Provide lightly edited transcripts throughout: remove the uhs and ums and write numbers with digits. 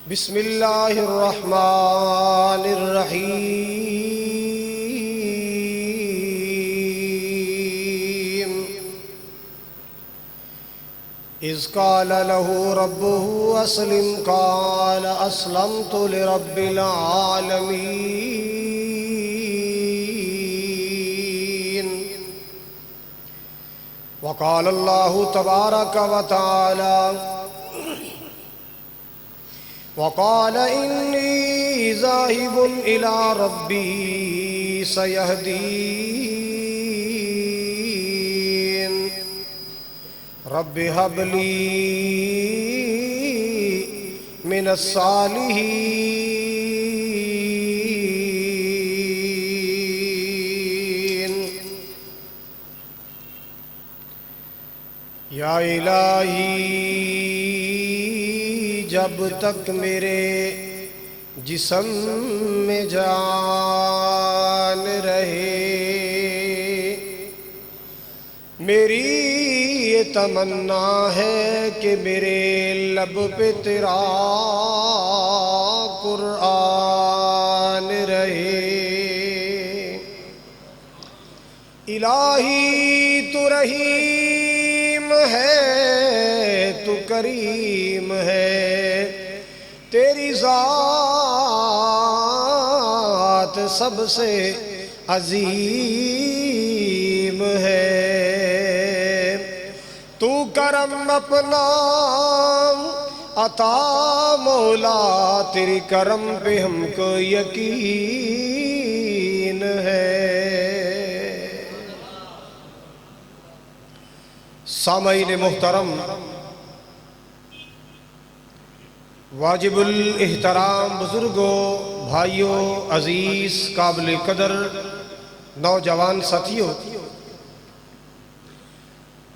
بسم اللہ الرحمن الرحیم اذ قال له ربه اسلم قال اسلمت لرب العالمین وقال اللہ تبارک وتعالی وقال انی ذاہب الی ربی سیہدین رب ھب لی من الصالحین یا الہی جب تک میرے جسم میں جان رہے میری یہ تمنا ہے کہ میرے لب پہ تیرا قرآن رہے الہی تو رحیم ہے تو کریم ہے تیری ذات سب سے عظیم ہے تو کرم اپنا عطا مولا تیری کرم پہ ہم کو یقین ہے سامعین محترم واجب الاحترام بزرگوں بھائیوں عزیز قابل قدر نوجوان ساتھیوں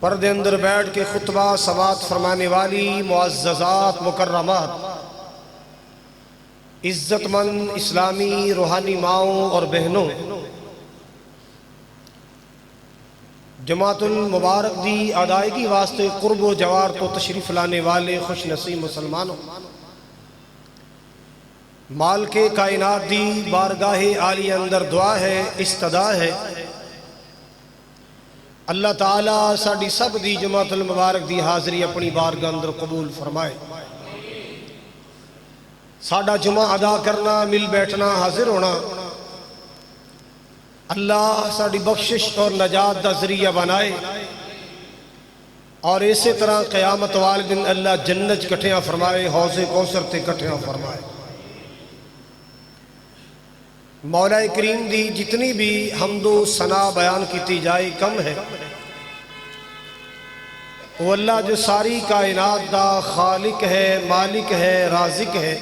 پردے اندر بیٹھ کے خطبہ سماعت فرمانے والی معززات مکرمات عزت مند اسلامی روحانی ماؤں اور بہنوں جماعت المبارک دی ادائیگی واسطے قرب و جوار تو تشریف لانے والے خوش نصیب مسلمانوں مال کے کائنات دی بارگاہ عالی اندر دعا ہے استدا ہے اللہ تعالیٰ ساڑی سب دی جماعت المبارک دی حاضری اپنی بارگاہ اندر قبول فرمائے ساڑا جمعہ ادا کرنا مل بیٹھنا حاضر ہونا اللہ ساڑی بخشش اور نجات دا ذریعہ بنائے اور اسی طرح قیامت والدن اللہ جنت کٹھیاں فرمائے حوض کوثر تے کٹھیاں فرمائے مولا کریم دی جتنی بھی حمد و ثنا بیان کیتی جائے کم ہے وہ اللہ جو ساری کائنات دا خالق ہے مالک ہے رازق ہے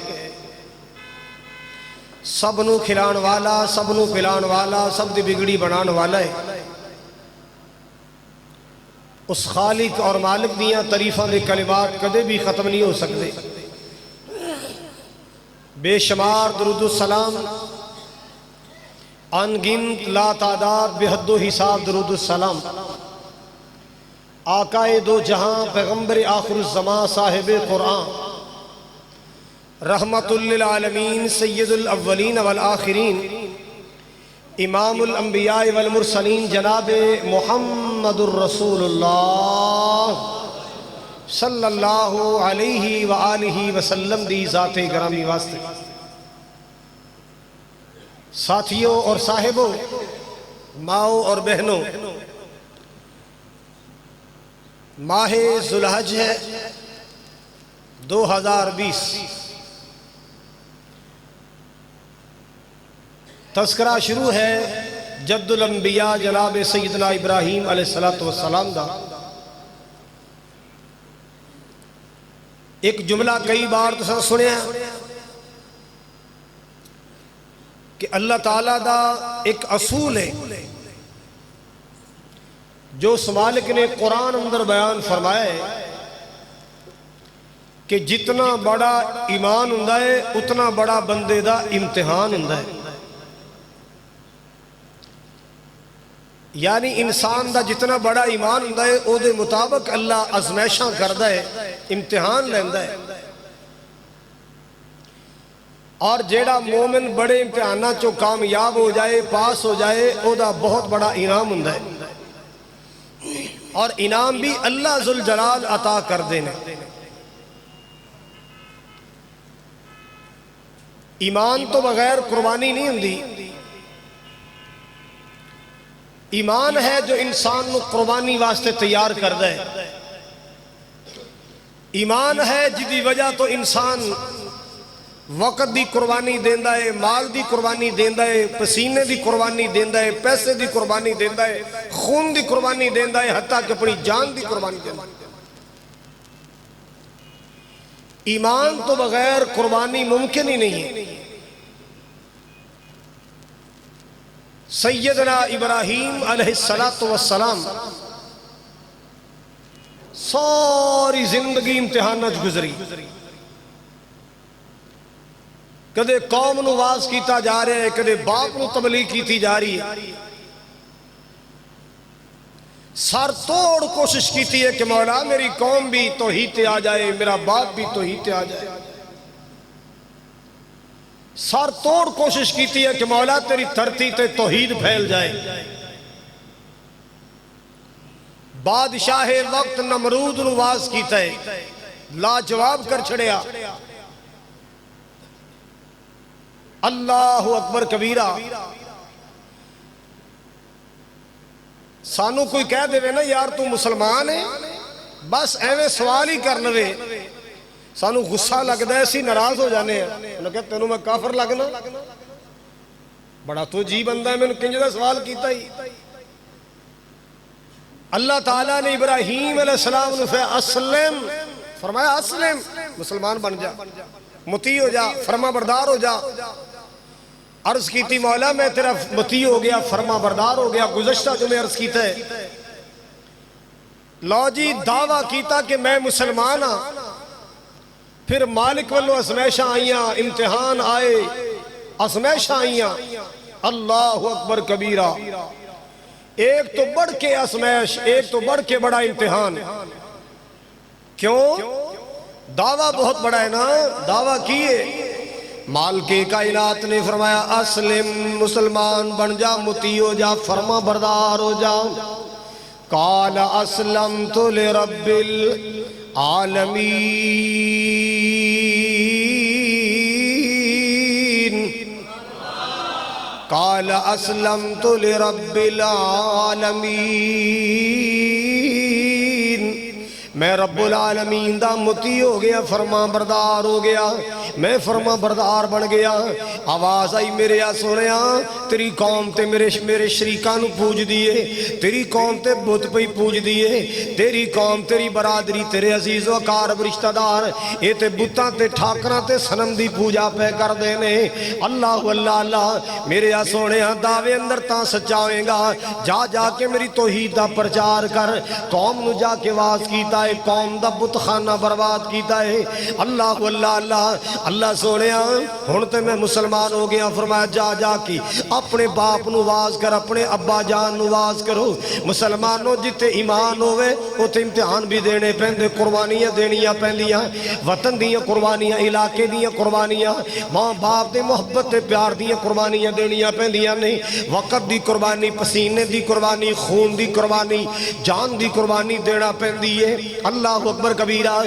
سب نو کھلان والا سب نو پلان والا سب دی بگڑی بنان والا ہے اس خالق اور مالک دیاں تعریفاں دے کلمات کدے بھی ختم نہیں ہو سکتے بے شمار درود و سلام انگنت لا تعداد بے حد و حساب درود السلام آقائے دو جہاں پیغمبر آخر الزمان صاحب قرآن رحمت للعالمین سید الاولین والآخرین امام الانبیاء والمرسلین جناب محمد الرسول اللہ صلی اللہ علیہ وآلہ وسلم دی ذات گرامی واسطے ساتھیوں اور صاحبوں ماؤں اور بہنوں ماہ ذوالحج ہے 2020 تذکرہ شروع ہے جد الانبیاء جناب سیدنا ابراہیم علیہ السلام دا ایک جملہ کئی بار تو سنے ہیں کہ اللہ تعالیٰ دا ایک اصول ہے جو اس مالک نے قرآن اندر بیان فرمائے کہ جتنا بڑا ایمان ہوندا ہے اتنا بڑا بندے دا امتحان ہوندا ہے یعنی انسان دا جتنا بڑا ایمان ہوندا ہے او دے مطابق اللہ ازمائشاں کردا ہے امتحان لیندا ہے اور جیڑا مومن بڑے امتحانات چو کامیاب ہو جائے، پاس ہو جائے، او دا بہت بڑا انعام ہوندا ہے، اور انعام بھی اللہ ذوالجلال عطا کر دینے۔ ایمان تو بغیر قربانی نہیں ہوندی، ایمان ہے جو انسان نو قربانی واسطے تیار کر دے، ایمان ہے جدی وجہ تو انسان وقت دی قربانی دیندا ہے، مال دی قربانی دیندا ہے، پسینے دی قربانی دیندا ہے، پیسے دی قربانی دیندا ہے، خون دی قربانی دیندا ہے، حتیٰ کہ اپنی جان دی قربانی دیندا ہے۔ ایمان تو بغیر قربانی ممکن ہی نہیں ہے۔ سیدنا ابراہیم علیہ السلام ساری زندگی امتحانات گزری، کدے قوم نو واز کیتا جا رہا ہے، کدے باپ نو تبلیغ کیتی جا رہی ہے، سر توڑ کوشش کیتی ہے کہ مولا میری قوم بھی توحید تے آ جائے، میرا باپ بھی توحید تے آ جائے، سر توڑ کوشش کیتی ہے کہ مولا تیری دھرتی تے توحید پھیل جائے۔ بادشاہ وقت نمرود نو واز کیتا ہے، لاجواب کر چھڑیا، اللہ اکبر کبیرہ۔ سانو کوئی کہہ دے نا یار تو مسلمان ہے، بس ایویں سوال ہی کر لوے، سانو غصہ لگتا ہے، اسی ناراض ہو جانے ہیں، انہوں کہتے تینوں میں کافر لگنا، بڑا تو جی بندہ ہے، میں نے کنج دا سوال کیتا ہی۔ اللہ تعالیٰ نے ابراہیم علیہ السلام نے اسلم فرمایا، اسلم مسلمان بن جا، مطیع ہو جا، فرما بردار ہو جا۔ عرض کی تھی مولا میں تیرا مطیع ہو گیا، فرما بردار ہو گیا، گزشتہ جو میں عرض کیتا ہے، لو جی دعویٰ کیتا کہ میں مسلمان ہاں، پھر مالک والو ازمیشہ آئیاں، امتحان آئے، ازمیشہ آئیاں، اللہ اکبر کبیرہ، ایک تو بڑھ کے ازمیش، ایک تو بڑھ کے بڑا امتحان۔ کیوں؟ دعویٰ بہت بڑا ہے نا، دعویٰ کیے، مالک کائنات نے فرمایا اسلم مسلمان بن جا، مطیع ہو جا، فرما بردار ہو جا۔ قال اسلمت لرب العالمین، قال اسلمت لرب العالمین، میں رب العالمین دا مطیع ہو گیا، فرما بردار ہو گیا، میں فرما بردار بن گیا۔ آواز آئی میرے یا سنیا، تیری قوم تے میرے شریکاں نو پوج دیئے، تیری قوم تے بت پہ پوج دیئے، تیری قوم تیری برادری تیرے عزیز و اقارب رشتہ دار اے تے بتاں تے ٹھاکراں تے سنم دی پوجا پہ کر دینے۔ اللہ اللہ اللہ میرے یا سنیا، دعوے اندر تاں سچاویں گا، جا جا کے میری توحید دا پرچار کر، قوم نو جا کے واز کیتا ہے، قوم دا بت خانہ برباد کیتا ہے۔ اللہ اللہ اللہ اللہ سونیا ہن تے میں مسلمان ہو گیا، فرمایا جا جا کی اپنے باپ نو واز کر، اپنے ابا جان نو واز کرو۔ مسلمانوں جتے ایمان ہوئے اتے امتحان بھی دینے پیندے، قربانیاں دینیاں پیندیاں، وطن دیاں قربانیاں، علاقے دیاں قربانیاں، ماں باپ دے محبت دے پیار دیاں قربانیاں دینیاں پیندیاں نہیں، وقت دی قربانی، پسینے دی قربانی، خون دی قربانی، جان دی قربانی دینا پیندی ہے۔ اللہ اکبر کبیرہ۔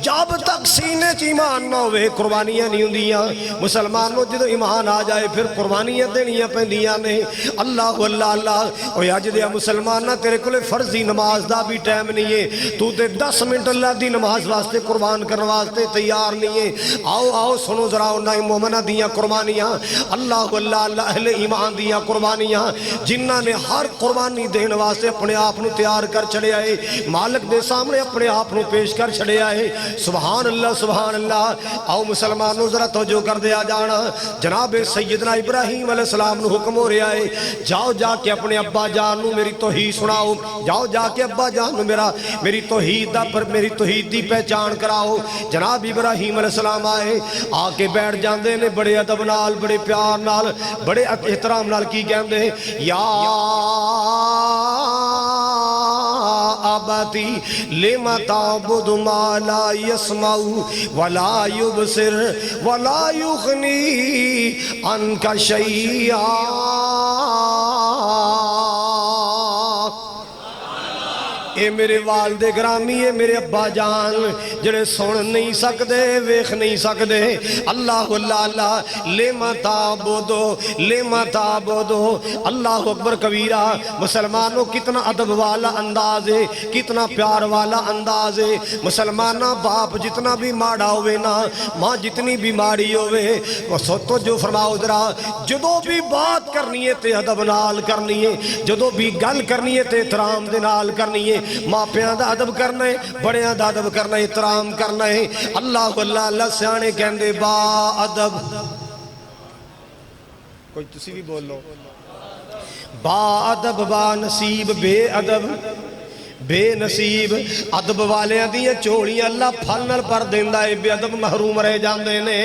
جب تک سینے چ ایمان نہ ہوئے قربانیاں نہیں ہوندیاں، مسلمانوں جدو ایمان آ جائے پھر قربانیاں دینیاں پیندیاں نے۔ اللہ اللہ اللہ اوہ اج دیا مسلمانہ تیرے کلے فرضی نماز دا بھی ٹائم نہیں ہے، تو تے 10 منٹ اللہ دی نماز واسطے قربان کرنے واسطے تیار نہیں ہے۔ آؤ آؤ سنو ذرا انہاں مومنہ دیاں قربانیاں، اللہ اللہ اللہ اہل ایمان دیاں قربانیاں، جنہاں نے ہر قربانی دین واسطے اپنے آپ نو تیار کر چھڑے آئے، مالک دے سامنے اپنے آپ نو پیش کر چھڑے آئے۔ سبحان اللہ سبحان اللہ۔ آؤ مسلمانوں ذرا توجہ کر دیا جانا، جناب سیدنا ابراہیم علیہ السلام نو حکم ہو رہا ہے، جاؤ جا کے اپنے ابا جان نو میری توحید سناؤ، جاؤ جا کے ابا جان نو میری توحید دا پر میری توحید دی پہچان کراؤ۔ جناب ابراہیم علیہ السلام آئے، آ کے بیٹھ جاندے نے بڑے ادب نال، بڑے پیار نال، بڑے احترام نال کی کہندے، یا ابتی لما تعبد ما لا يسمع ولا يبصر ولا يغني عنك شيئا. اے میرے والد گرامی، اے میرے ابا جان جڑے سن نہیں سکدے، ویکھ نہیں سکدے. اللہ اللہ اللہ لما تعبدو لما تعبدو. اللہ اکبر کبیرہ. مسلمانوں کتنا ادب والا انداز ہے، کتنا پیار والا انداز ہے. مسلمانہ باپ جتنا بھی ماڑا ہوئے نا، ماں جتنی بھی ماڑی ہوئے، تو جو فرماؤ ذرا جدو بھی بات کرنی ہے تے ادب نال کرنی ہے، جدو بھی گل کرنی ہے تے احترام دے نال کرنی ہے. ماپیاں دا ادب کرنا ہے، بڑیاں دا ادب کرنا ہے، احترام کرنا ہے. اللہ اللہ اللہ سیانے کہندے با ادب. کوئی تسی بھی بول لو. با ادب با نصیب بے ادب بے نصیب. ادب والیاں دیاں چوڑیاں اللہ پھل نال پر دیندا ہے، بے ادب محروم رہ جاندے نے.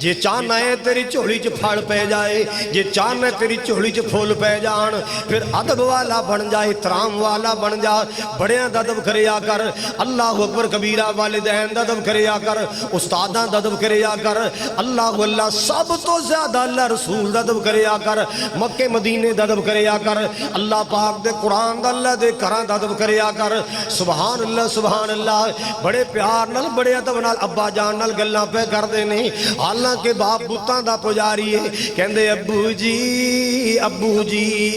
جے چاہنا ہے تیری چوڑی چ پھل پہ جائے، جے چاہنا ہے تیری چوڑی چ پھول پہ جان، پھر ادب والا بن جائے، احترام والا بن جا. بڑیاں دا ادب کریا کر. اللہ اکبر کبیرہ. والدین دا ادب کریا کر، استاداں دا ادب کریا کر. اللہ اللہ سب تو زیادہ اللہ رسول دا ادب کریا کر، مکے مدینے دا ادب کریا کر. اللہ پاک دے قرآن دا اللہ دے گھراں دا ادب کریا کر. سبحان اللہ سبحان اللہ. بڑے پیار نال بڑے ادب نال ابا جان نال گلاں پہ کردے نے، حالانکہ باپ بتاں دا پجاری ہے. کہندے ابو جی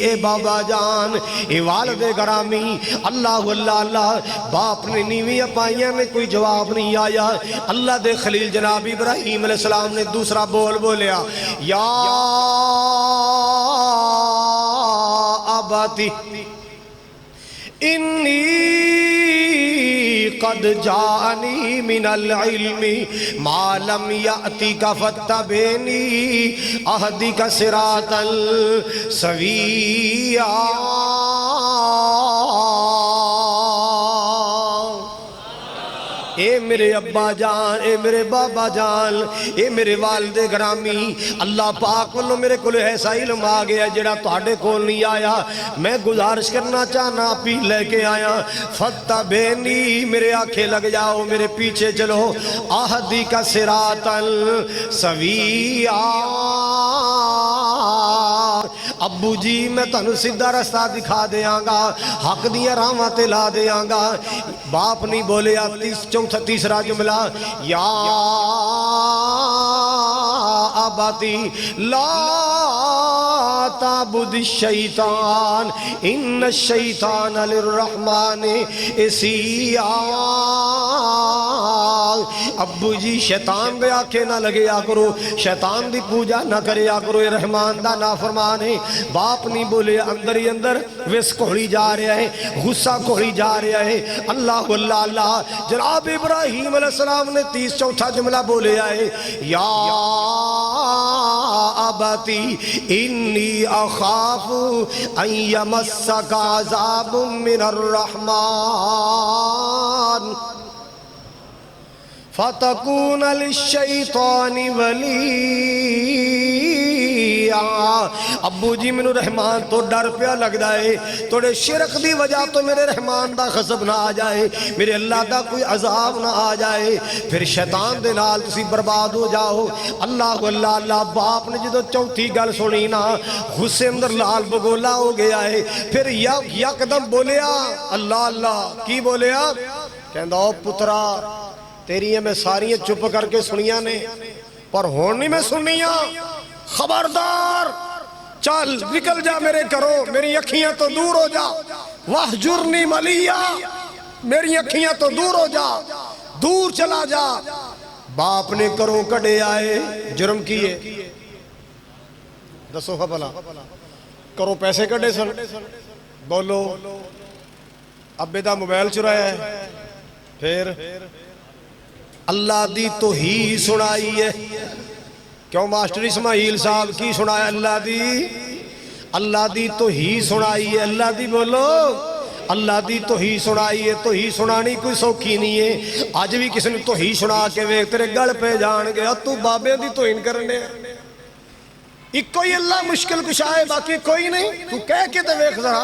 اے بابا جان اے والد گرامی. اللہ اللہ اللہ. باپ نے نیویں پائیاں میں کوئی جواب نہیں آیا. اللہ دے خلیل جناب ابراہیم علیہ السلام نے دوسرا بول بولیا، یا ابتی انی قد جانی من العلم ما لم یأتک فاتبعنی اہدک صراطا سویا. اے میرے ابا جان، اے میرے بابا جان، اے میرے والد گرامی. اللہ پاک والوں میرے کو ایسا علم آ گیا جڑا تہاڈے کول نہیں آیا. میں گزارش کرنا چاہنا پی لے کے آیا. فاتبعنی میرے آنکھیں لگ جاؤ، میرے پیچھے چلو. اہدک صراطا سویا. ابو جی میں تنو سیدھا رستہ دکھا دیاں گا، حق دیاں راہواں تے لا دیاں گا. باپ نہیں بولیا. تیسرا جملہ، یا ابتی لا تعبد الشیطان ان الشیطان للرحمن عصیا. ابو جی شیطان دے آنکھیں نہ لگیا کرو، شیطان دی پوجا نہ کریا کرو، یہ رحمان دا نافرمان ہے. باپ نہیں بولے. اندر ہی اندر وس کوڑی جا رہا ہے، غصہ کوڑی جا رہا ہے. اللہ اللہ اللہ. جناب ابراہیم علیہ السلام نے 34 جملہ بولے آئے، یا ابتی انی اخاف ان یمسک عذاب من الرحمن فَتَكُونَ لِلشَّيْطَانِ وَلِيًّا. ابو جی منو رحمان تو ڈر پیا لگ جائے، توڑے شرک دی وجہ تو میرے رحمان دا غضب نہ آ جائے، میرے اللہ دا کوئی عذاب نہ آ جائے، پھر شیطان دے نال تسی برباد ہو جاؤ. اللہ اللہ اللہ. باپ نے جدو چوتھی گل سنی نا، غصے اندر لال بگولا ہو گیا ہے. پھر یکدم بولیا اللہ اللہ. کی بولیا؟ کہندا او پترا تیری میں ساری چپ کر کے سنیاں نے، پر ہون نہیں میں سنیاں. خبردار چل نکل جا میرے کرو، میری اکھیاں تو دور ہو جا. وَحْجُرْنِي مَلِيًّا. میری اکھیاں تو دور ہو جا، دور چلا جا. باپ نے کرو کڑے آئے، جرم کیے. دسو خبلا کرو پیسے کڑے سن. بولو ابے دا موبائل چرایا ہے. پھر اللہ دی توحید سنائی ہے. کیوں ماسٹر اسماعیل صاحب کی سنایا؟ اللہ دی توحید سنائی ہے. اللہ دی بولو اللہ دی توحید سنائی ہے. توحید سنانی کوئی سوکھی نہیں ہے. آج بھی کسی نے توحید سنا کے وے تیرے گل پہ جان گیا تو بابے دی توہین کرنے. ایک کوئی اللہ مشکل کشا ہے، باقی کوئی نہیں. تو کہہ کے تے ویکھ ذرا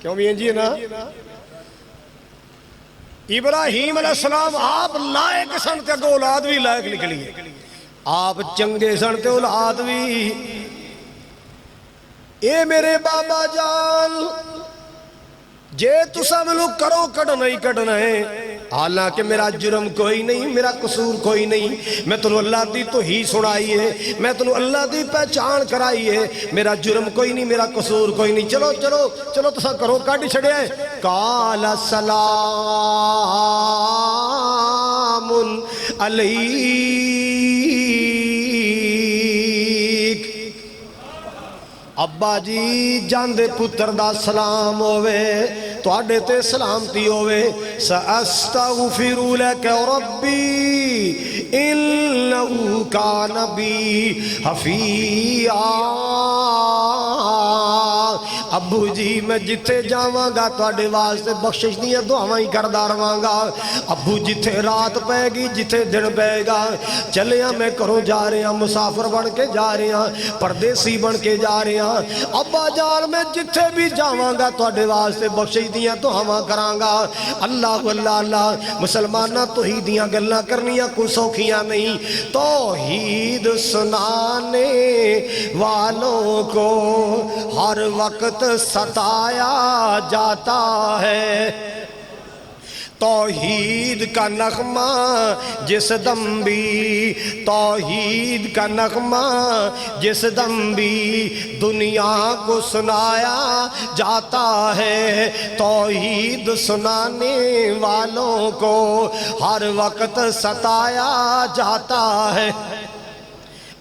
کیوں بھی جی نا ابراہیم علیہ السلام آپ لائق سن تے اگوں اولاد بھی لائق نکلی ہے آپ چنگے سن تے اولاد بھی اے میرے بابا جان جے تسا مینوں کرو کڈنا ہی کڈنا ہے حالانکہ میرا جرم کوئی نہیں میرا قصور کوئی نہیں میں تنوں اللہ دی توحید سنائی ہے میں تنوں اللہ دی پہچان کرائی ہے میرا جرم کوئی نہیں میرا قصور کوئی نہیں چلو چلو چلو تسا کرو کڈ چھڑیا ہے قال سلام علیک ابا جی جاندے پتر دا سلام ہوئے تواڈے تے سلامتی ہوئے سأستغفر لك ربی انہو کان بی حفیظا ابو جی میں جتھے جاواں گا تواڈے واسطے بخشش دیاں دعاواں ہی کردا رہواں گا ابو جتھے رات پے گی جتھے دن پے گا چلیاں میں کروں جا رہے ہیں مسافر بن کے جا رہے ہیں پردیسی بن کے جا رہے ہیں ابا جان میں جتھے بھی جاواں گا تواڈے واسطے بخشش دیاں دعاواں کراں گا اللہ اللہ اللہ مسلماناں توحید دیاں گلاں کرنیاں کوئی سوکھیاں نہیں توحید سنانے والوں کو ہر وقت ستایا جاتا ہے توحید کا نغمہ جس دم بھی توحید کا نغمہ جس دم بھی دنیا کو سنایا جاتا ہے توحید سنانے والوں کو ہر وقت ستایا جاتا ہے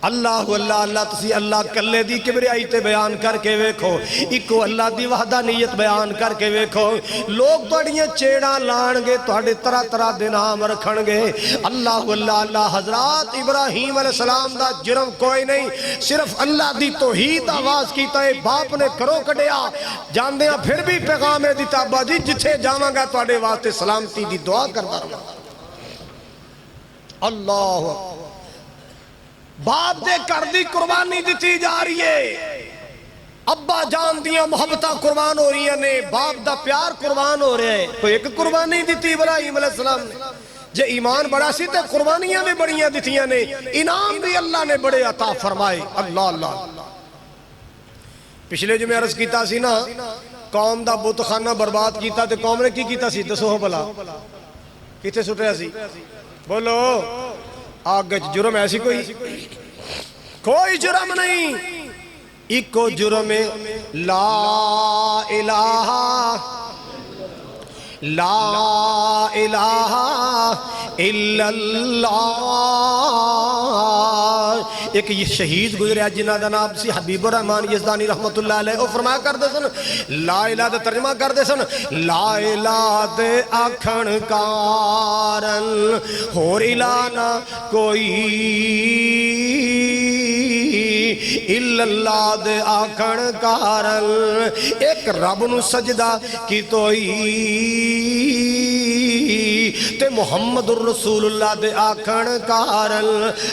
اللہ اللہ اللہ تسی اللہ کلے دی کبریائی تے بیان کر کے ویکھو ایکو اللہ دی وحدانیت بیان کر کے ویکھو لوگ توڑیاں چیڑاں لانگے توڑے طرح طرح دے نام رکھنگے اللہ اللہ اللہ حضرات ابراہیم علیہ السلام دا جرم کوئی نہیں صرف اللہ دی توحید آواز کیتا ہے باپ نے کرو کڑیا جان دیاں پھر بھی پیغام دیتا ابا جی جتھے جاواں گا توڑے واسطے سلامتی دی دعا کرتا رہا اللہ باپ دے کر دی قربانی دیتی جا رہی ہے ابا جان دیاں محبتہ قربان ہو رہی ہیں باپ دا پیار قربان ہو رہے ہیں تو ایک قربانی دیتی ابراہیم علیہ السلام نے جے ایمان بڑا سی تے قربانیاں بھی بڑیاں دیتیاں نے انعام بھی اللہ نے بڑے عطا فرمائے اللہ اللہ پچھلے جو میں عرض کیتا سی نا قوم دا بت خانہ برباد کیتا تے قوم نے کی کیتا سی دسو ہو بلا کتے سٹیا سی بولو آگے جرم ایسی کوئی جرم نہیں ایکو جرم لا الہ الا اللہ ایک یہ شہید گزریا جنہ دا نام سی حبیب الرحمن یزدانی رحمت اللہ علیہ وہ فرمایا کر دے سن لا الہ دا ترجمہ کر دے سن لا الہ دے آکھن کارن ہور الہ نہ کوئی الا اللہ دے آکھن کارن ایک رب نو سجدہ کی توئی تے محمد الرسول اللہ دے آکھن کارن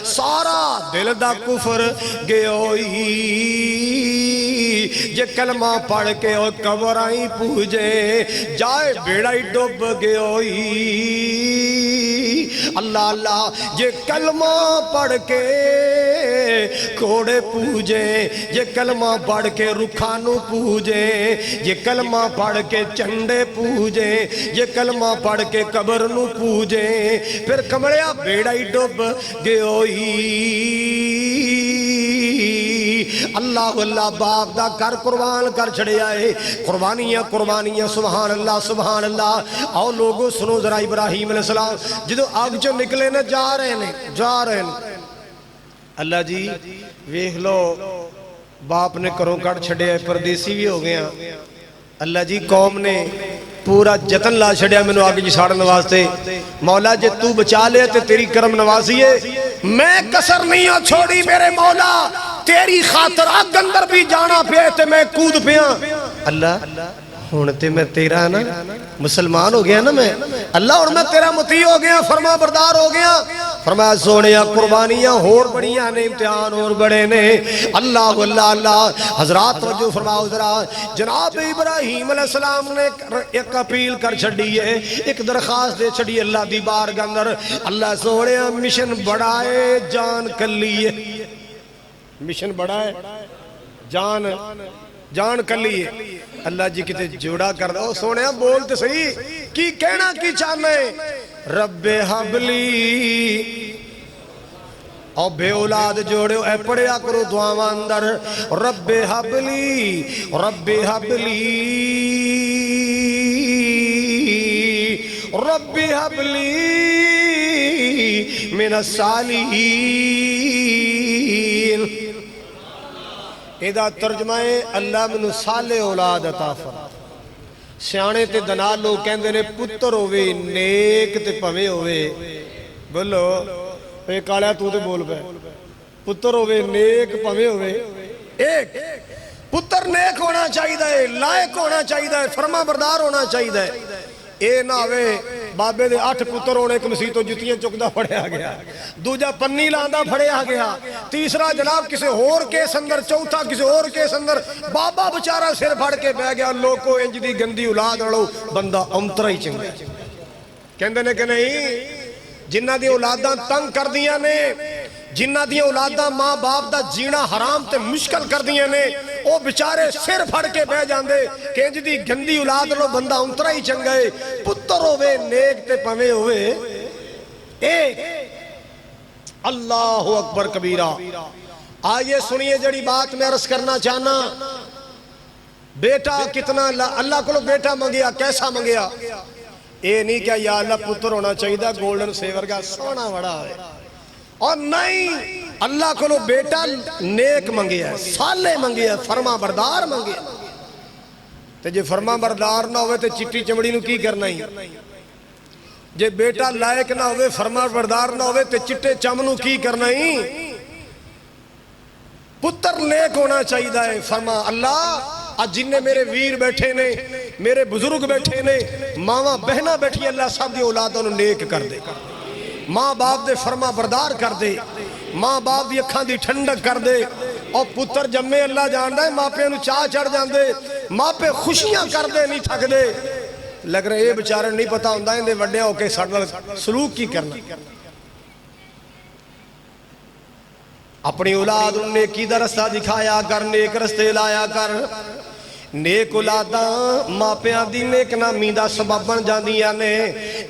سارا دل دا کفر گیوئی جے کلمہ پڑھ کے او قبرائیں پوجے جائے بیڑائی ڈوب گیوئی اللہ اللہ جے کلمہ پڑھ کے کوڑے پوجے یہ کلمہ پڑھ کے رکھانو پوجے یہ کلمہ پڑھ کے چنڈے پوجے یہ کلمہ پڑھ کے قبر نو پوجے پھر کمڑیا بیڑائی ڈوب گیوئی اللہ اللہ باپ دا کر قربان کر چھڑے آئے قربانیاں قربانیاں سبحان اللہ آؤ لوگوں سنو ذرا ابراہیم علیہ السلام جدو آگ جو نکلے نے جا رہے ہیں اللہ جی ویکھ لو باپ نے کروں کٹ چھڑے آئے پردیسی بھی ہو گیا اللہ جی قوم نے پورا جتن لا چھڑیا میں نے آگے جی ساڑھا نوازتے مولا جے تو بچا لے تے تیری کرم نوازی ہے میں کسر نہیں ہوں چھوڑی میرے مولا تیری خاطر آگ اندر بھی جانا پہ تے میں کود پہ اللہ ہوں تے میں تیرا نا مسلمان ہو گیا نا میں اللہ اور میں تیرا مطیع ہو گیا فرما بردار ہو گیا فرمایا سونیا قربانیاں اور بڑیاں نے امتحان اور بڑے نے اللہ اللہ اللہ حضرات توجہ فرماؤ ذرا جناب ابراہیم علیہ السلام نے ایک اپیل کر چھڑی ہے ایک درخواست دے چھڑی اللہ دی بارگاہ اندر اللہ سونیا مشن بڑھائے جان کلیے مشن بڑھائے جان کلیے اللہ جی کتے جوڑا کر دو سونے بولتے صحیح کی کہنا کی چاہنے رب حبلی اور بے اولاد جوڑے اے پڑھیا کرو دعاواں اندر رب حبلی رب حبلی رب حبلی من الصالحین ایدہ ترجمہ ہے اللہ منو صالح اولاد عطا فرما سیانے تے دنا لوگ کہندے نے پتر ہوئے نیک تے پوے ہوئے بولو اے کالیا تو تے بول پہ پتر ہوئے نیک پوے ہوئے ایک پتر نیک ہونا چاہیے ہے لائق ہونا چاہیے ہے فرما بردار ہونا چاہیے ہے اے نہ ہوئے بابے دے 8 پتر ہونے ایک مسیح تو جتیاں چکدہ پڑے آ گیا دوجہ پنی لاندہ پڑے آ گیا تیسرا جناب کسی اور کیس اندر چوتھا کسی اور کیس اندر بابا بچارہ سر پھڑ کے بہ گیا لوگ کو انج دی گندی اولاد اڑو بندہ امترہ ہی چنگا کہندے نے کہ نہیں جنہ دی اولاداں تنگ کر دیا نے جنہ دی اولاداں ماں باپ دا جینا حرام تے مشکل کر دیا نے او بچارے سر پھڑ کے بہ جاندے کہ انج دی گندی اولاد لو بندہ انترا ہی چنگے پتر ہوئے نیک تے پوے ہوئے ایک اللہ اکبر کبیرہ آئیے سنیے جڑی بات میں عرض کرنا چاہنا بیٹا کتنا اللہ کو بیٹا منگیا کیسا منگیا اے نہیں کیا یا اللہ پتر ہونا چاہیے دا گولڈن سیور کا سونا بڑا ہے اور نہیں اللہ کو لو بیٹا نیک منگیا ہے صالح منگیا ہے فرما بردار منگیا تے جے فرما بردار نہ ہوئے تے چٹی چمڑی نو کی کرنا ہی جے بیٹا لائق نہ ہوئے فرما بردار نہ ہوئے تے چٹے چمنو کی کرنا ہی پتر نیک ہونا چاہیے ہے فرما اللہ آج جنہیں میرے ویر بیٹھے نے میرے بزرگ بیٹھے نے ماں بہنہ بیٹھی اللہ سب دی اولادوں نے نیک کر دے ماں باپ دے فرما بردار کر دے ماں باپ دی اکھاں دی ٹھنڈک کر دے اور پتر جمعے اللہ جاندہ ہے ماں پہ انہوں چاہ چڑھ جاندے ماں پہ خوشیاں کر دے نہیں تھک دے لگ رہے یہ بچارے نہیں پتا ہوندہ ہے اندھے وڈے ہو کے سلوک کی کرنا اپنی اولاد نیکی دا رستہ دکھایا کر نیک رستے لایا کر نیک اولاداں ماپیاں دی نیک نامی دا سبب بن جاندیاں نے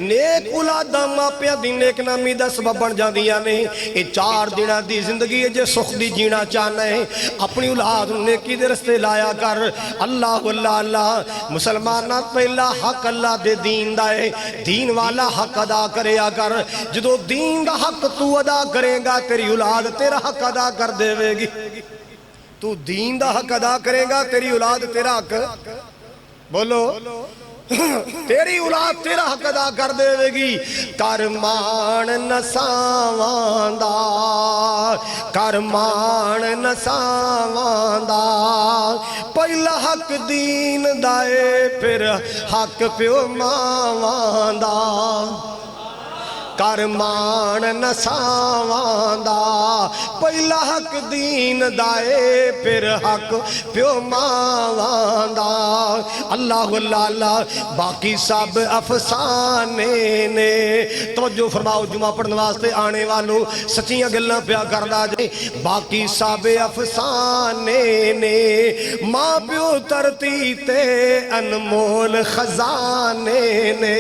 نیک اولاداں ماپیاں دی نیک نامی دا سبب بن جاندیاں نے یہ 4 دنہ دی زندگی ہے جے سخ دی جینا چاہنا ہے اپنی اولاد نیکی دے رستے لایا کر اللہ اللہ اللہ مسلمانہ پہلا حق اللہ دے دین دا ہے دین والا حق ادا کریا کر جدو دین دا حق تو ادا کرے گا تیری اولاد تیرا حق ادا کر دے گی تو دین دا حق ادا کرے گا تیری اولاد تیرا حق بولو تیری اولاد تیرا حق ادا کر دے گی کرمان نساوان دا کرمان نساوان دا پہلا حق دین دائے پھر حق پیو ماوان دا کرمان نساوان دا پہلا حق دین دائے پھر حق پیو ماوان دا اللہ اللہ اللہ باقی سب افسانے نے توجہ فرماؤ جمعہ پڑھنے واسطے آنے والوں سچیاں گلنا پیا کردہ جائے باقی سب افسانے نے ماں پیو ترتی تے انمول خزانے نے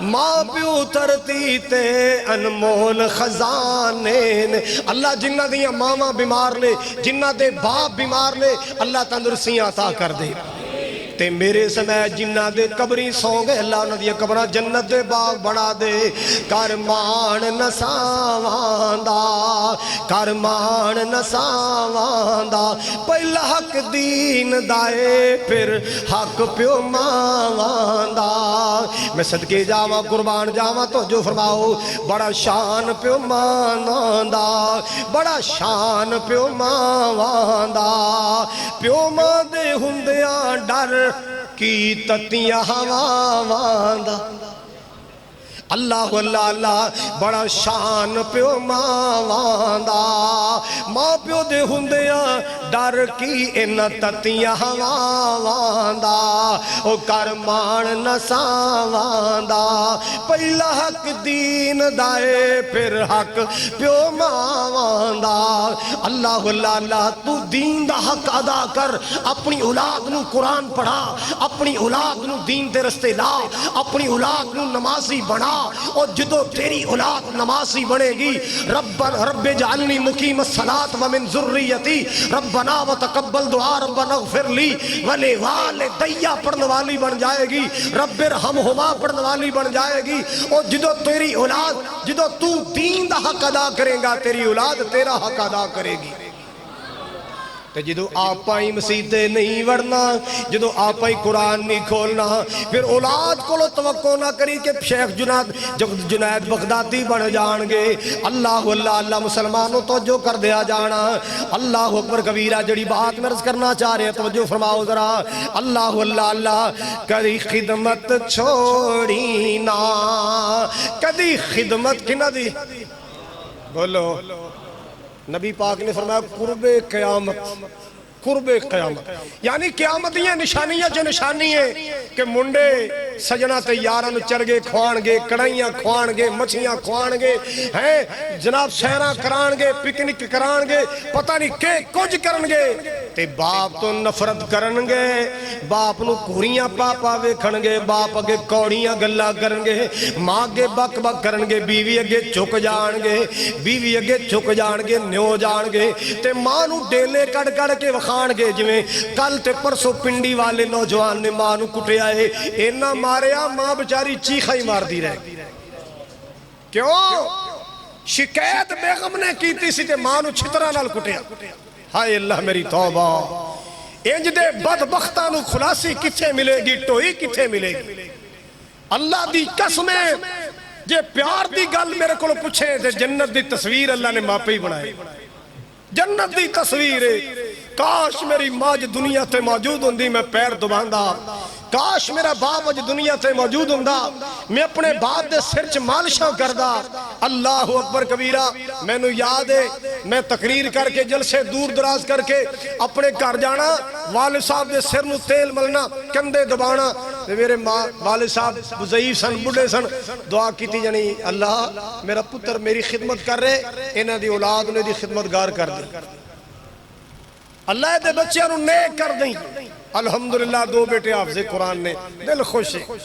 ماں پیو ترتی تے انمول خزانے نے اللہ جنہ دیا ماما بیمار لے جنہ دے باپ بیمار لے اللہ تندرسیاں عطا کر دے تے میرے سمیت جنہ دے قبری سو گئے اللہ انہ دیا قبرہ جنت دے باغ بڑھا دے کرمان نساوان دا کرمان نساوان دا پہلا حق دین دائے پھر حق پیو ماوان دا میں صدقے جاواں قربان جاواں تو جو فرماؤ بڑا شان پیو ماوان دا بڑا شان پیو ماوان دا پیو ماں دے ہندیاں ڈر کی تتیاں ہواواں دا اللہ اللہ اللہ بڑا شان پیو ماواں دا ماں پیو دے ہوندیاں ڈر کی ان تتیاں ہواواں دا او کر مان نساواں دا پہلا حق دین دائے پھر حق پیو ماواں دا اللہ اللہ اللہ تو دین دا حق ادا کر اپنی اولاد نو قرآن پڑھا اپنی اولاد نو دین دے رستے لا اپنی اولاد نو نمازی بنا اور جدو تیری اولاد نمازی بنے گی رب جعلنی مقیم الصلاة ومن ذریتی ربنا وتقبل دعا ربنا اغفر لی ولی والدیہ پڑھنے والی بن جائے گی رب ارحمہما پڑھنے والی بن جائے گی اور جدو تیری اولاد جدو تو دین دا حق ادا کرے گا تیری اولاد تیرا حق ادا کرے گی کہ جدو آپائی مسیطے نہیں ورنا جدو آپائی قرآن نہیں کھولنا پھر اولاد کو لو توقع نہ کری کہ شیخ جنید بغدادی بن جان گے اللہ اللہ اللہ مسلمانوں توجہ کر دیا جانا اللہ اکبر کبیرہ جڑی بات میں عرض کرنا چاہ رہے ہیں توجہ فرماؤ ذرا اللہ اللہ اللہ کدی خدمت چھوڑی نا کدی خدمت کی نہ دی بولو نبی پاک نے فرمایا قرب قیامت یعنی قیامت یہ نشانیاں جو نشانی ہے کہ منڈے سجنا تے یارن چرگے کھوان گے کڑائیاں کھوان گے مچھیاں کھوان گے ہیں جناب سہرہ کران گے پکنک کران گے پتہ نہیں کہ کچھ کرن گے تے باپ تو نفرت کرن گے باپ نو کوریاں پاپا ویکھن گے باپ اگے کوڑیاں گلا کرن گے ماں اگے بک بک کرن گے بیوی اگے چک جان گے بیوی اگے چک جان گے نیو جان گے تے ماں نو ڈیلے کڑ کڑ کے وخان گے جویں کل تے پرسو پنڈی والے نوجوان نے ماں نو کٹے آئے اینا ماریا ماں بچاری چیخا ہی مار دی رہے کیوں شکایت بیگم نے کیتی سی تے ماں نو چھترا نال کٹیا ہائے اللہ میری توبہ انج دے بدبختاں نو خلاصی کتھے ملے گی ٹوئی کتھے ملے گی اللہ دی قسمیں جے پیار دی گل میرے کو پوچھے تے جنت دی تصویر اللہ نے ماں پہ ہی بنائے جنت دی تصویر کاش میری ماں دنیا تے موجود ہوندی میں پیر دباندہ کاش میرا باپ اج دنیا تے موجود ہوندہ میں اپنے باپ دے سرچ مالشاں کردہ اللہ اکبر کبیرہ میں نو یاد ہے میں تقریر کر کے جلسے دور دراز کر کے اپنے گھر جانا والد صاحب دے سر نو تیل ملنا کندے دبانا میرے والد صاحب ضعیف سن بڑھے سن دعا کیتی جانی اللہ میرا پتر میری خدمت کر رہے انہاں دی اولاد نے دی خدمت گار کر دی اللہ دے بچے انہوں نیک کر دیں الحمدللہ دو بیٹے حافظ قرآن نے دل خوش ہے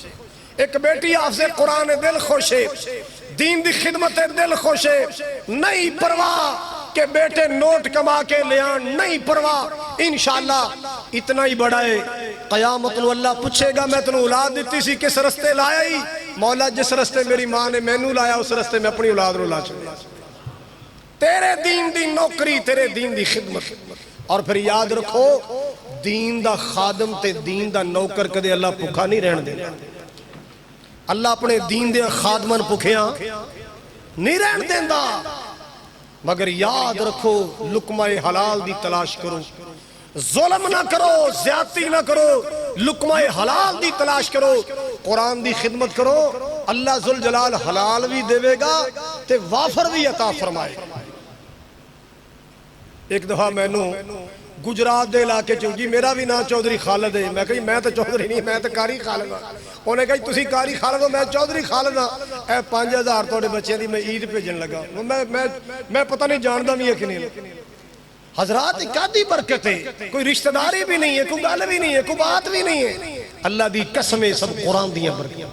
ایک بیٹی حافظ قرآن نے دل خوش ہے دین دی خدمت ہے دل خوش ہے نہیں پرواہ کہ بیٹے نوٹ کما کے لے آن نہیں پرواہ انشاءاللہ اتنا ہی بڑا ہے قیامت نو اللہ پوچھے گا میں تنہوں اولاد دیتی سی کس رستے لایا ہی مولا جس رستے میری ماں نے مینو لایا اس رستے میں اپنی اولاد نو لا چکا تیرے دین دی نوکری تیرے دین دی خدمت اور پھر یاد رکھو دین دا خادم تے دین دا نوکر کدے اللہ پکھا نہیں رہن دے اللہ اپنے دین دے خادمن پکھیاں نہیں رہن دیندہ مگر یاد رکھو لقمہ حلال دی تلاش کرو ظلم نہ کرو زیادتی نہ کرو لقمہ حلال دی تلاش کرو قرآن دی خدمت کرو اللہ ذوالجلال حلال بھی دے گا تے وافر بھی عطا فرمائے ایک دفعہ میں نو گجرات دے علاقے چونگی میرا بھی نام چودھری خالد ہے میں کہی میں تو چودھری نہیں میں تو کاری خالد ہاں انہیں کہی تسی کاری خالد ہو میں چودھری خالد ہاں اے 5000 توڑے بچے دی میں عید بھیجن لگا میں پتہ نہیں جاندا بھی ہے کہ نہیں حضرات کادی برکت ہے کوئی رشتہ داری بھی نہیں ہے کوئی گل بھی نہیں ہے کوئی بات بھی نہیں ہے اللہ دی قسمیں سب قرآن دیاں برکتاں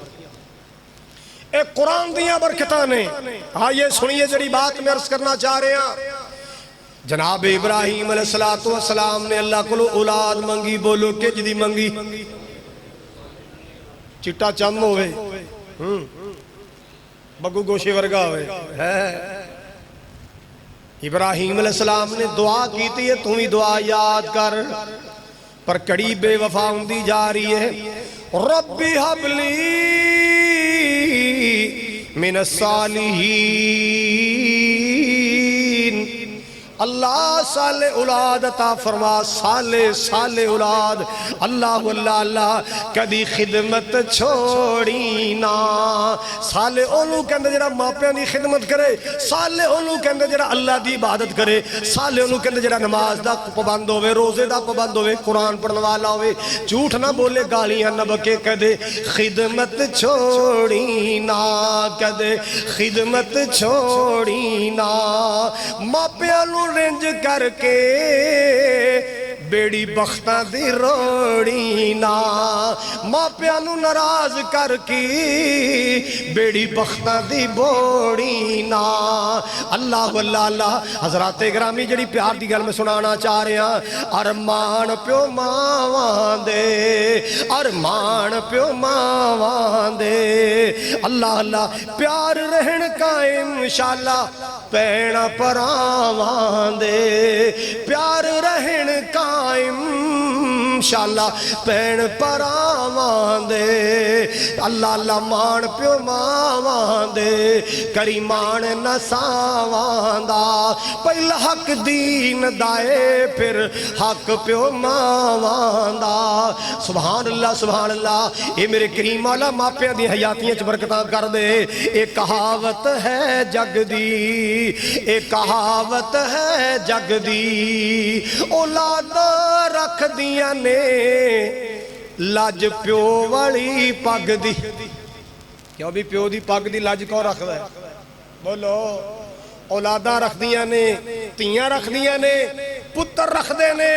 اے قرآن دیاں برکتاں نے ہاں یہ سنیے جڑی بات میں عرض کرنا چاہ رہے ہیں جناب ابراہیم علیہ السلام نے اللہ کو اولاد منگی بولو کہ جدی منگی چٹا چم ہوئے بگو گوشے ورگا ہوئے ابراہیم علیہ السلام نے دعا کی تھی ہے تمہیں دعا یاد کر پر کڑی بے وفا ہوندی جا رہی ہے ربی حبلی من الصالحین اللہ صالح اولاد عطا فرما، صالح صالح اولاد۔ اللہ اللہ اللہ کدی خدمت چھوڑی نا۔ صالح اونوں کہندے جڑا ماپیاں دی خدمت کرے، صالح اونوں کہندے جڑا اللہ دی عبادت کرے، صالح اونوں کہندے جڑا نماز دا پابند ہوے، روزے دا پابند ہوے، قرآن پڑھن والا ہوے، جھوٹ نہ بولے، گالیاں نہ بکے، کدے خدمت چھوڑی نا، کدے خدمت چھوڑی نا۔ ماپیاں نوں رنج کر کے بیڑی بختاں دی روڑی نا، ماپیاں نوں ناراض کر کے بیڑی بختاں دی بوڑی نا۔ اللہ اللہ اللہ حضرات گرامی جڑی پیار دی گل میں سنانا چاہ رہے ہیں، ارمان پیو ماواں دے، ارمان پیو ماواں دے۔ اللہ اللہ پیار رہن قائم انشاءاللہ پینا پراواں دے، پیار رہن قائم انشاءاللہ پین پراواں دے۔ اللہ اللہ مان پیو ماواں دے، کریمان نساواں دا، پہلا حق دین دائے پھر حق پیو ماواں دا۔ سبحان اللہ سبحان اللہ۔ اے میرے کریم والا ماپیاں دی حیاتیاں چ برکتاں کر دے۔ ایک کہاوت ہے جگ دی، ایک کہاوت ہے جگ دی، اولاد رکھ دیاں نے لج پیو والی پگ دی۔ کیوں بھی پیو دی پگ دی لج کون رکھ ہے؟ بولو، اولاداں رکھ دیاں نے، تیاں رکھ دیاں نے، پتر رکھ دے نے،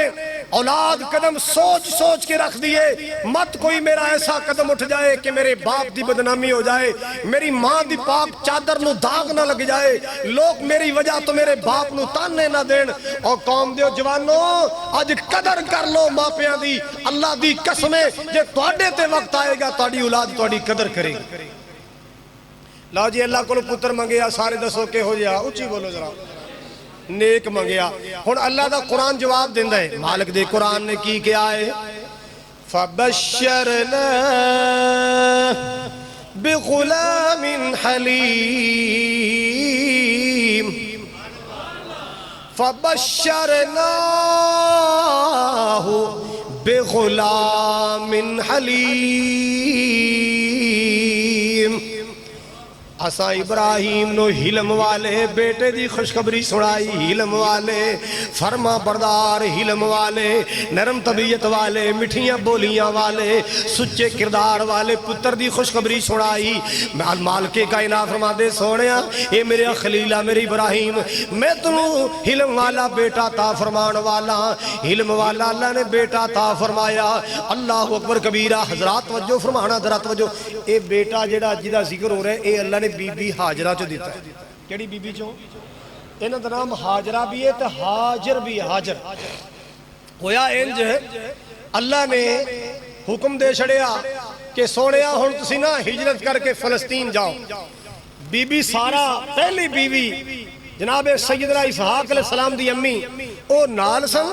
اولاد قدم سوچ سوچ کے رکھ دیے، مت کوئی میرا ایسا قدم اٹھ جائے کہ میرے باپ دی بدنامی ہو جائے، میری ماں دی پاک چادر نو داغ نہ لگ جائے، لوگ میری وجہ تو میرے باپ نو تانے نہ دین۔ اور قوم دیو جوانوں آج قدر کر لو ماپیاں دی، اللہ دی قسمیں جے تواڈے تے وقت آئے گا تواڈی اولاد تواڈی قدر کرے گی۔ لاؤ جی اللہ کو پتر منگیا، سارے دسو کہ ہو جا، اچھی بولو ذرا، نیک منگیا۔ ہن اللہ دا قرآن جواب دیندا ہے، مالک دے قرآن نے کی کیا ہے؟ فَبَشَّرْنَا بِغُلَامٍ حَلِيمٍ، فَبَشَّرْنَاهُ بِغُلَامٍ حَلِيمٍ۔ اسا ابراہیم نو حلم والے بیٹے دی خوشخبری سنائی، حلم والے، فرما بردار، حلم والے، نرم طبیعت والے، مٹھیاں بولیاں والے، سچے کردار والے پتر دی خوشخبری سنائی۔ مالک کائنات فرما دے سونیا، اے میرے خلیلہ میری ابراہیم، میں تنوں حلم والا بیٹا تا فرمان والا، حلم والا اللہ نے بیٹا تا فرمایا۔ اللہ اکبر کبیرہ۔ حضرات توجہ فرمانا، حضرات توجہ، اے بیٹا جڑا جدا ذکر ہو رہا ہے اے اللہ نے بی بی حاجرہ چو دیتا ہے۔ کیڑی بی بی چو؟ انہاں دا نام حاجرہ بھی ہے تو حاجر بھی ہے، حاجر ہویا انج ہے۔ اللہ نے حکم دے چھڑیا کہ سونیا ہن تسی نا ہجرت کر کے فلسطین جاؤ۔ بی بی سارا پہلی بیوی جناب سیدنا اسحاق علیہ السلام دی امی او نال سن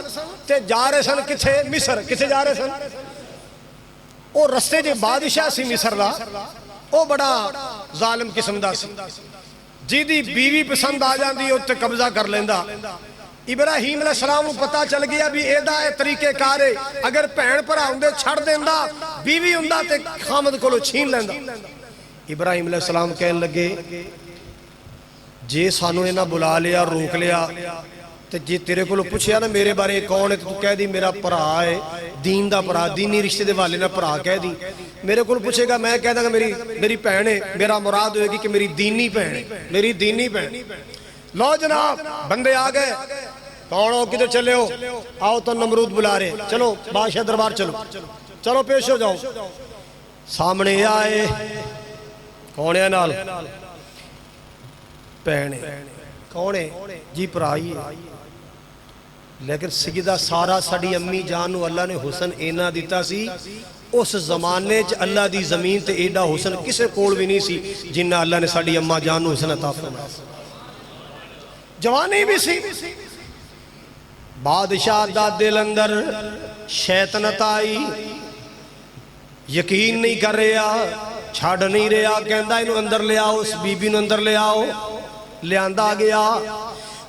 تے جا رہے سن کتھے؟ مصر۔ کتھے جا رہے سن؟ او رستے جو بادشاہ سی مصر دا، او بڑا ظالم قسم دا سی، جی دی بیوی پسند آ جاندی تے قبضہ کر لیندا۔ ابراہیم علیہ السلام کو پتا چل گیا بھی ایدہ اے طریقے کارے، اگر پہن پر آؤندے چھڑ دیندہ، بیوی ہوندہ تے خامد کو لو چھین لیندہ۔ ابراہیم علیہ السلام کہنے لگے جے سانو اینا بلا لیا، روک لیا، تے جی تیرے کو لو پوچھیا نا میرے بارے کون ہے، تو کہہ دی میرا پرا ہے، دین دا پرا، دینی رشتے دے والے نا پرا کہہ دی۔ میرے کو پوچھے گا میں کہہ دا گا میری پہن ہے، میرا مراد ہوئے گی کہ میری دینی پہن ہے، میری دینی پہن۔ لو جناب بندے آ گئے، کون ہو کدھر چلے ہو؟ آؤ تو نمرود بلا رہے، چلو بادشاہ دربار چلو، چلو پیش ہو جاؤ۔ سامنے آئے، کون ہے نال؟ پہن ہے۔ کون ہے؟ جی پرائی ہے۔ لیکن سجدہ سارا ساڑی امی جانو اللہ نے حسن اینا دیتا سی، اس زمانے چ اللہ دی زمین تے ایڈا حسن کسے کول بھی نہیں سی جنہ اللہ نے ساڑی اماں جانو حسن عطا فرمایا۔ جوانی بھی سی، بادشاہ دا دل اندر شیطنت آئی، یقین نہیں کر رہا، چھاڑ نہیں رہا، کہندہ انہوں اندر لے آؤ، اس بی بی نو اندر لے آؤ، لے آندہ گیا۔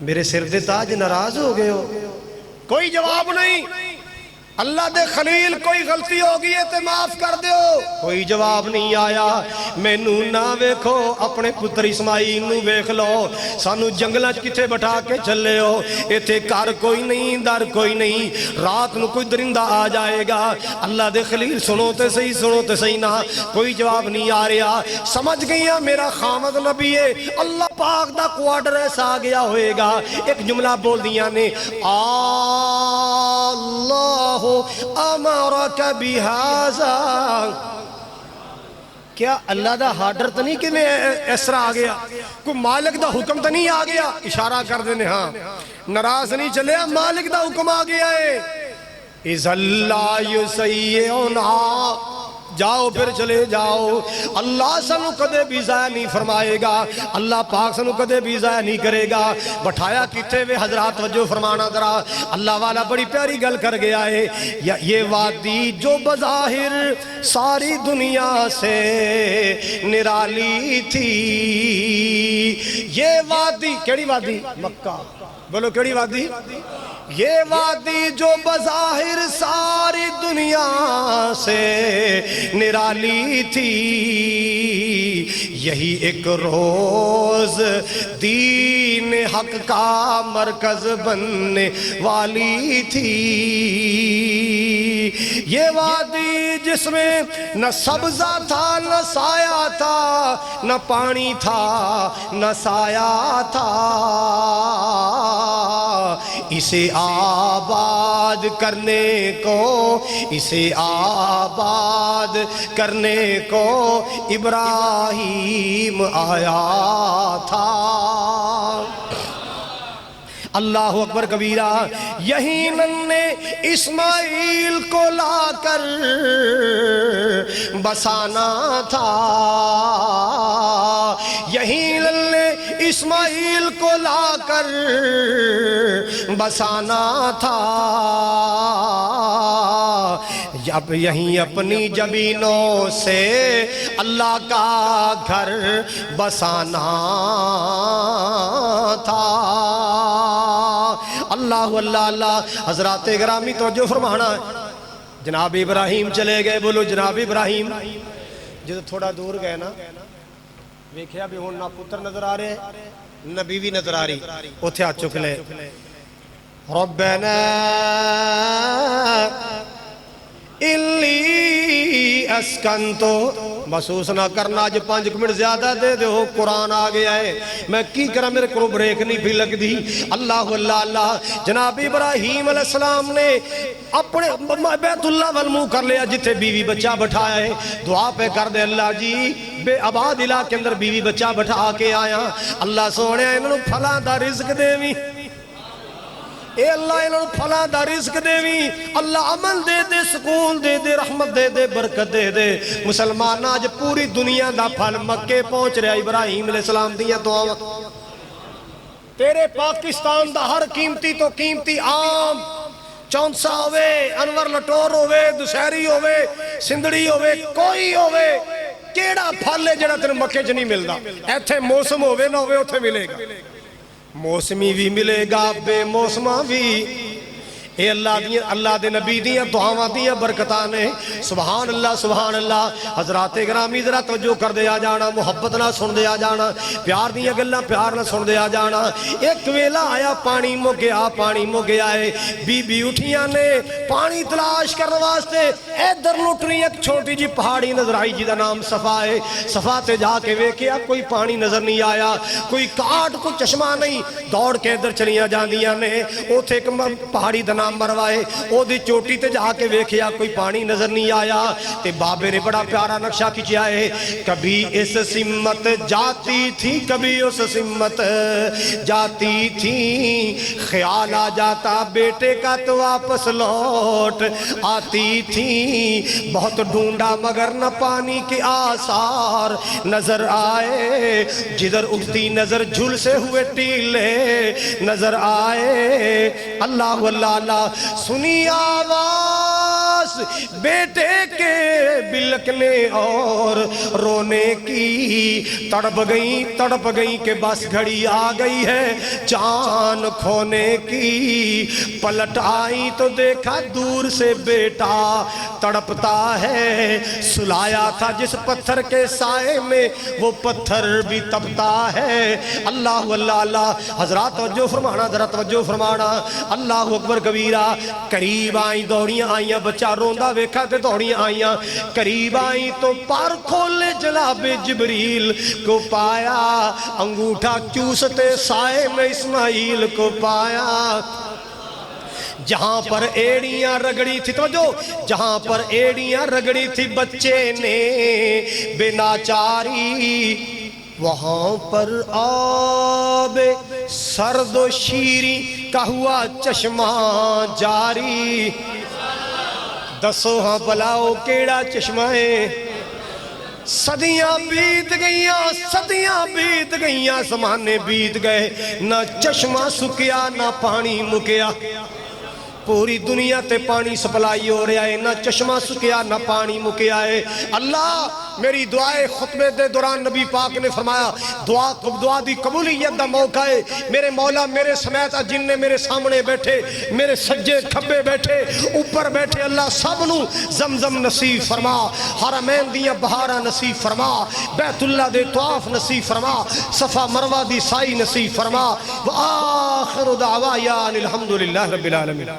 میرے سر دے تاج ناراض ہو گئے ہو؟ کوئی جواب نہیں۔ اللہ دے خلیل کوئی غلطی ہو گئی ہے تے معاف کر دیو، کوئی جواب نہیں آیا۔ مینوں نہ ویکھو، اپنے پتر اسماعیل نو ویکھ لو، سانو جنگلاں کتے بٹھا کے چلے ہو، ایتھے گھر کوئی نہیں، در کوئی نہیں، رات نو کوئی درندہ آ جائے گا۔ اللہ دے خلیل سنو تے صحیح، سنو تے صحیح نہ، کوئی جواب نہیں آ رہا۔ سمجھ گئیاں میرا خامد نبی ہے، اللہ پاک دا کوارٹر ایسا آ گیا ہوئے گا۔ ایک جملہ بول دیا نے، اللہ امرک بہذا، کیا اللہ دا ہارڈر تو نہیں کہ میں اس طرح آ گیا، کوئی مالک دا حکم تو نہیں آ گیا؟ اشارہ کر دینے، ہاں ناراض نہیں چلے، مالک دا حکم آ گیا ہے۔ اِذَا اللَّهُ يُسَيِّئُنَا، جاؤ پھر چلے جاؤ۔ اللہ سنو کدے بھی ضائع نہیں فرمائے گا، اللہ پاک سنو کدے بھی ضائع نہیں کرے گا۔ بٹھایا کتے ہوئے حضرات وجہ فرمانا ذرا، اللہ والا بڑی پیاری گل کر گیا ہے۔ یہ وادی جو بظاہر ساری دنیا سے نرالی تھی، یہ وادی کیڑی وادی؟ مکہ، بولو کیڑی وادی؟ یہ وادی جو بظاہر ساری دنیا سے نرالی تھی، یہی ایک روز دین حق کا مرکز بننے والی تھی۔ یہ وادی جس میں نہ سبزہ تھا نہ سایہ تھا، نہ پانی تھا نہ سایہ تھا، اسے آباد کرنے کو، اسے آباد کرنے کو ابراہیم آیا تھا۔ اللہ اکبر کبیرہ۔ یہی ننے اسماعیل کو لا کر بسانا تھا، یہی ننے اسماعیل کو لا کر بسانا تھا، اب یہیں اپنی جبینوں سے اللہ کا گھر بسانا تھا۔ اللہ اللہ اللہ۔ حضرات گرامی توجہ فرمانا، جناب ابراہیم چلے گئے، بولو جناب ابراہیم۔ جب تھوڑا دور گئے نا، ویکھیا بھی ہون نہ پتر نظر آ رہے نہ بیوی نظر آ رہی، اتھے آ چک لے، ربنا انی اسکنتو، محسوس نہ کرنا آج 5 منٹ زیادہ دے دے ہو، قرآن آ گیا ہے، میں کی کرا میرے کو بریک نہیں بھی لگ دی۔ اللہ اللہ اللہ۔ جناب ابراہیم علیہ السلام نے اپنے بیت اللہ والمو کر لیا، جتھے بیوی بچہ بٹھایا ہے، دعا پہ کر دے اللہ جی بے آباد علاقے اندر بیوی بچہ بٹھا کے آیا، اللہ سونے انہوں پھلاں دا رزق دے وی، اے اللہ انہوں پھلاں دا رزق دے وی، اللہ امن دے دے، سکون دے دے، رحمت دے دے، برکت دے دے۔ مسلمان آج پوری دنیا دا پھل مکے پہنچ رہا، ابراہیم علیہ السلام دیا دعا۔ تیرے پاکستان دا ہر قیمتی تو قیمتی آم، چونسا ہوئے، انور لٹور ہوئے، دسہری ہوئے، سندڑی ہوئے، کوئی ہوئے، کیڑا پھل ہے جڑا تیرے مکے چ نہیں ملدا؟ ایتھے موسم ہوئے نہ ہوئے اتھے ملے گا، موسمی بھی ملے گا، بے موسمہ بھی۔ اے اللہ دے نبی دیاں دعاواں دیاں برکتاں نے، سبحان اللہ سبحان اللہ۔ حضرات گرامی ذرا توجہ کر دے آ جانا، محبت نہ سن دے آ جانا، پیار دیاں گلاں پیار نہ سن دے آ جانا۔ ایک ویلا آیا پانی مک گیا، پانی مک گیا ہے، بی بی اٹھیاں نے پانی تلاش کرنے واسطے ادھر لٹ رہی، ایک چھوٹی جی پہاڑی نظر آئی جی دا نام صفا ہے، صفا تے جا کے ویکھیا کوئی پانی نظر نہیں آیا، کوئی کاٹ کوئی چشمہ نہیں، دوڑ کے ادھر چلیاں جاندیاں نے، اوتھے ایک پہاڑی دا نام مروائے، او دی چوٹی تے جا کے ویکھیا کوئی پانی نظر نہیں آیا، تے بابے نے بڑا پیارا نقشہ کھینچا ہے، کبھی اس سمت جاتی تھی کبھی اس سمت جاتی تھی، خیال آ جاتا بیٹے کا تو واپس لوٹ آتی تھی، بہت ڈھونڈا مگر نہ پانی کے آثار نظر آئے، جدھر اٹھتی نظر جھل سے ہوئے ٹیلے نظر آئے۔ اللہ اللہ اللہ۔ سنی آواز آواز بیٹے کے بلکنے اور رونے کی، تڑپ گئی کہ بس گھڑی آ گئی ہے جان کھونے کی۔ پلٹ آئی تو دیکھا دور سے بیٹا تڑپتا ہے، سلایا تھا جس پتھر کے سائے میں وہ پتھر بھی تپتا ہے۔ اللہ اللہ اللہ، حضرات توجہ فرمانا، ذرا توجہ فرمانا، اللہ اکبر کبیرہ۔ قریب آئیں دوڑیاں آئیاں، بچہ روندہ ویکھا تے دوڑیاں آئیاں، قریب آئیں تو پر کھولے جناب جبریل کو پایا، انگوٹھا چوستے سائے میں اسماعیل کو پایا۔ جہاں پر ایڑیاں رگڑی تھی، توجہ، جہاں پر ایڑیاں رگڑی تھی بچے نے بے ناچاری، وہاں پر آب سرد و شیریں کا ہوا چشمہ جاری۔ دسو ہاں بلاؤ کیڑا چشمہ ہے؟ صدیاں بیت گئیاں، زمانے بیت گئے، نہ چشمہ سکیا نہ پانی مکیا۔ پوری دنیا تے پانی سپلائی ہو رہا ہے، نہ چشمہ سکیا نہ پانی مکیا ہے۔ اللہ میری دعائے خطبے دے دوران نبی پاک نے فرمایا دعا دی قبولیت دا موقع ہے۔ میرے مولا میرے سمیت جن نے میرے سامنے بیٹھے، میرے سجے کھبے بیٹھے، اوپر بیٹھے، اللہ سب نو زمزم نصیب فرما، حرمین دیاں بہاراں نصیب فرما، بیت اللہ دے طواف نصیب فرما، صفا مروہ دی سائی نصیب فرما۔ وآخر دعوایان الحمدللہ رب العالمین۔